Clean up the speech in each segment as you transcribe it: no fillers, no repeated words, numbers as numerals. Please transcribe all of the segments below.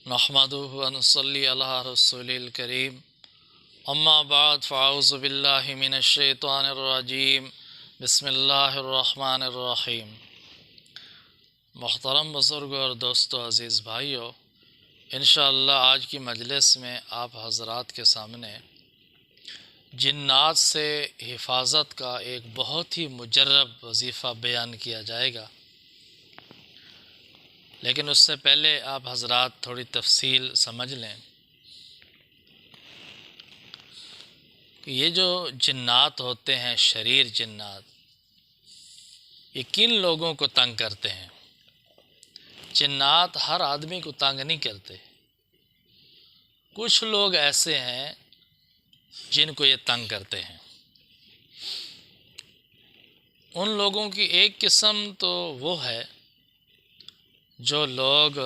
نحمدہ و نصلی علی رسول الکریم اما بعد فاعوذ باللہ من الشیطان الرجیم بسم اللہ الرحمن الرحیم۔ محترم بزرگوں اور دوستو، عزیز بھائیو، انشاءاللہ آج کی مجلس میں آپ حضرات کے سامنے جنات سے حفاظت کا ایک بہت ہی مجرب وظیفہ بیان کیا جائے گا، لیکن اس سے پہلے آپ حضرات تھوڑی تفصیل سمجھ لیں کہ یہ جو جنات ہوتے ہیں، شریر جنات، یہ کن لوگوں کو تنگ کرتے ہیں؟ جنات ہر آدمی کو تنگ نہیں کرتے، کچھ لوگ ایسے ہیں جن کو یہ تنگ کرتے ہیں۔ ان لوگوں کی ایک قسم تو وہ ہے جو لوگ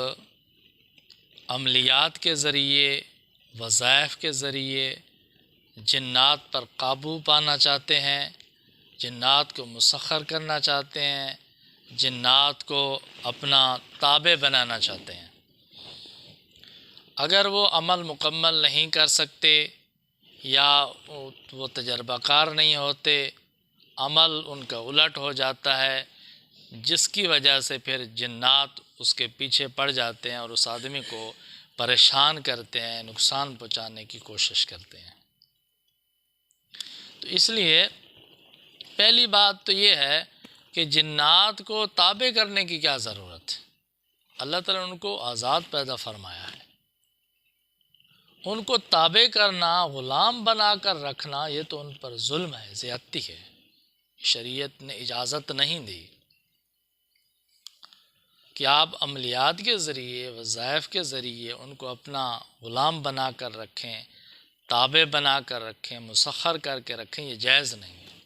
عملیات کے ذریعے، وظائف کے ذریعے جنات پر قابو پانا چاہتے ہیں، جنات کو مسخر کرنا چاہتے ہیں، جنات کو اپنا تابع بنانا چاہتے ہیں۔ اگر وہ عمل مکمل نہیں کر سکتے یا وہ تجربہ کار نہیں ہوتے، عمل ان کا الٹ ہو جاتا ہے، جس کی وجہ سے پھر جنات اس کے پیچھے پڑ جاتے ہیں اور اس آدمی کو پریشان کرتے ہیں، نقصان پہنچانے کی کوشش کرتے ہیں۔ تو اس لیے پہلی بات تو یہ ہے کہ جنات کو تابع کرنے کی کیا ضرورت ہے؟ اللہ تعالیٰ نے ان کو آزاد پیدا فرمایا ہے، ان کو تابع کرنا، غلام بنا کر رکھنا، یہ تو ان پر ظلم ہے، زیادتی ہے، شریعت نے اجازت نہیں دی کہ آپ عملیات کے ذریعے، وظائف کے ذریعے ان کو اپنا غلام بنا کر رکھیں، تابع بنا کر رکھیں، مسخر کر کے رکھیں، یہ جائز نہیں ہے۔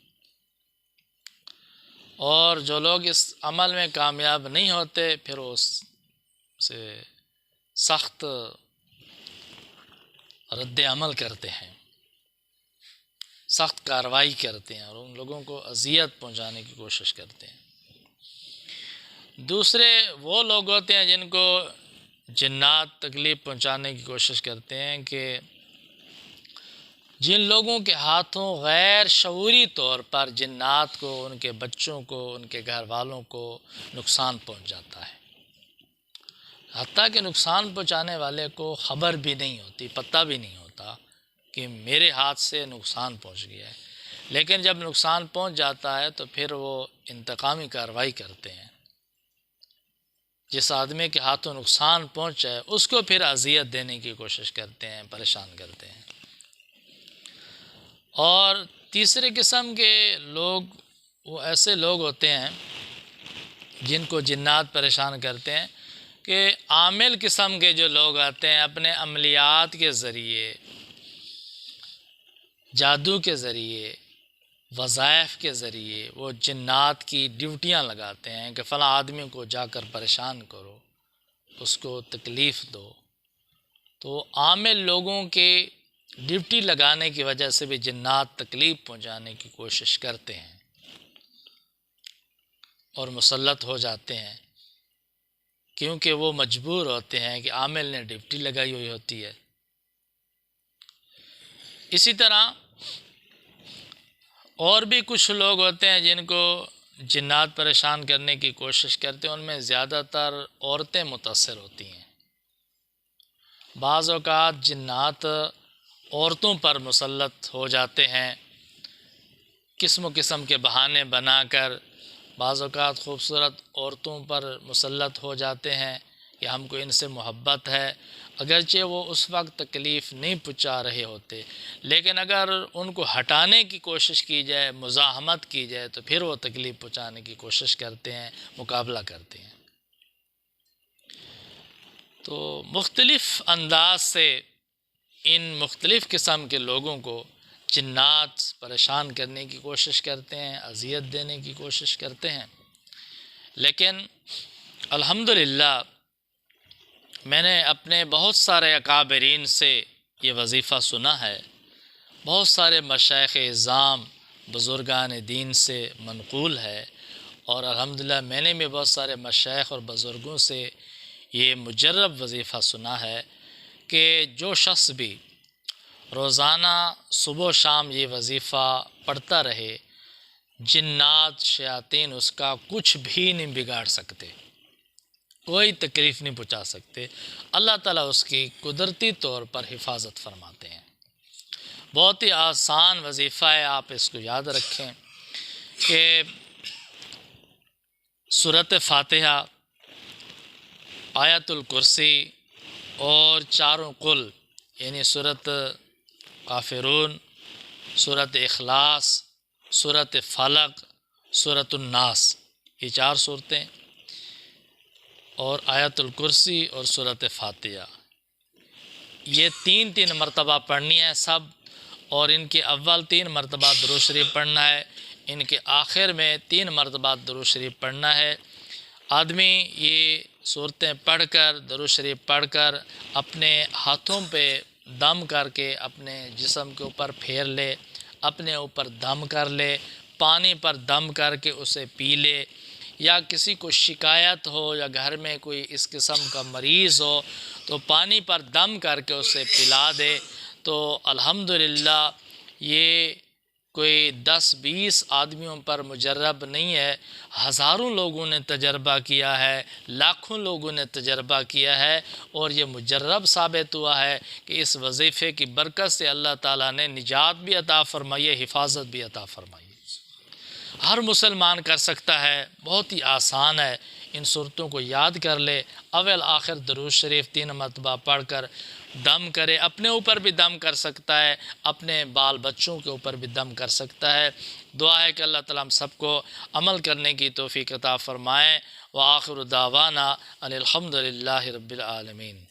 اور جو لوگ اس عمل میں کامیاب نہیں ہوتے، پھر وہ اس سے سخت رد عمل کرتے ہیں، سخت کارروائی کرتے ہیں اور ان لوگوں کو اذیت پہنچانے کی کوشش کرتے ہیں۔ دوسرے وہ لوگ ہوتے ہیں جن کو جنات تکلیف پہنچانے کی کوشش کرتے ہیں کہ جن لوگوں کے ہاتھوں غیر شعوری طور پر جنات کو، ان کے بچوں کو، ان کے گھر والوں کو نقصان پہنچ جاتا ہے، حتیٰ کہ نقصان پہنچانے والے کو خبر بھی نہیں ہوتی، پتہ بھی نہیں ہوتا کہ میرے ہاتھ سے نقصان پہنچ گیا ہے، لیکن جب نقصان پہنچ جاتا ہے تو پھر وہ انتقامی کارروائی کرتے ہیں۔ جس آدمی کے ہاتھوں نقصان پہنچا ہے اس کو پھر اذیت دینے کی کوشش کرتے ہیں، پریشان کرتے ہیں۔ اور تیسرے قسم کے لوگ وہ ایسے لوگ ہوتے ہیں جن کو جنات پریشان کرتے ہیں کہ عامل قسم کے جو لوگ آتے ہیں، اپنے عملیات کے ذریعے، جادو کے ذریعے، وظائف کے ذریعے وہ جنات کی ڈیوٹیاں لگاتے ہیں کہ فلاں آدمی کو جا کر پریشان کرو، اس کو تکلیف دو۔ تو عامل لوگوں کے ڈیوٹی لگانے کی وجہ سے بھی جنات تکلیف پہنچانے کی کوشش کرتے ہیں اور مسلط ہو جاتے ہیں، کیونکہ وہ مجبور ہوتے ہیں کہ عامل نے ڈیوٹی لگائی ہوئی ہوتی ہے۔ اسی طرح اور بھی کچھ لوگ ہوتے ہیں جن کو جنات پریشان کرنے کی کوشش کرتے ہیں، ان میں زیادہ تر عورتیں متاثر ہوتی ہیں۔ بعض اوقات جنات عورتوں پر مسلط ہو جاتے ہیں، قسم و قسم کے بہانے بنا کر بعض اوقات خوبصورت عورتوں پر مسلط ہو جاتے ہیں کہ ہم کو ان سے محبت ہے، اگرچہ وہ اس وقت تکلیف نہیں پہنچا رہے ہوتے، لیکن اگر ان کو ہٹانے کی کوشش کی جائے، مزاحمت کی جائے، تو پھر وہ تکلیف پہنچانے کی کوشش کرتے ہیں، مقابلہ کرتے ہیں۔ تو مختلف انداز سے ان مختلف قسم کے لوگوں کو جنات پریشان کرنے کی کوشش کرتے ہیں، اذیت دینے کی کوشش کرتے ہیں، لیکن الحمدللہ میں نے اپنے بہت سارے اکابرین سے یہ وظیفہ سنا ہے، بہت سارے مشائخ اعظام، بزرگان دین سے منقول ہے، اور الحمدللہ میں نے بھی بہت سارے مشائخ اور بزرگوں سے یہ مجرب وظیفہ سنا ہے کہ جو شخص بھی روزانہ صبح و شام یہ وظیفہ پڑھتا رہے، جنات شیاطین اس کا کچھ بھی نہیں بگاڑ سکتے، کوئی تکلیف نہیں پہنچا سکتے۔ اللہ تعالیٰ اس کی قدرتی طور پر حفاظت فرماتے ہیں۔ بہت ہی آسان وظیفہ ہے، آپ اس کو یاد رکھیں کہ سورۃ فاتحہ، آیت الکرسی اور چاروں قل، یعنی سورۃ کافرون، سورۃ اخلاص، سورۃ فلق، سورۃ الناس، یہ 4 صورتیں، اور آیت الکرسی اور سورۃ فاتحہ، یہ 3 مرتبہ پڑھنی ہے سب، اور ان کے اول 3 مرتبہ درود شریف پڑھنا ہے، ان کے آخر میں 3 مرتبہ درود شریف پڑھنا ہے۔ آدمی یہ صورتیں پڑھ کر، درود شریف پڑھ کر، اپنے ہاتھوں پہ دم کر کے اپنے جسم کے اوپر پھیر لے، اپنے اوپر دم کر لے، پانی پر دم کر کے اسے پی لے، یا کسی کو شکایت ہو یا گھر میں کوئی اس قسم کا مریض ہو تو پانی پر دم کر کے اسے پلا دے، تو الحمدللہ یہ کوئی 10-20 آدمیوں پر مجرب نہیں ہے، ہزاروں لوگوں نے تجربہ کیا ہے، لاکھوں لوگوں نے تجربہ کیا ہے، اور یہ مجرب ثابت ہوا ہے کہ اس وظیفے کی برکت سے اللہ تعالیٰ نے نجات بھی عطا فرمائی ہے، حفاظت بھی عطا فرمائی ہے۔ ہر مسلمان کر سکتا ہے، بہت ہی آسان ہے، ان صورتوں کو یاد کر لے، اول آخر درود شریف 3 مرتبہ پڑھ کر دم کرے، اپنے اوپر بھی دم کر سکتا ہے، اپنے بال بچوں کے اوپر بھی دم کر سکتا ہے۔ دعا ہے کہ اللہ تعالیٰ ہم سب کو عمل کرنے کی توفیق عطا فرمائیں۔ وآخر دعوانا ان الحمد للہ رب العالمین۔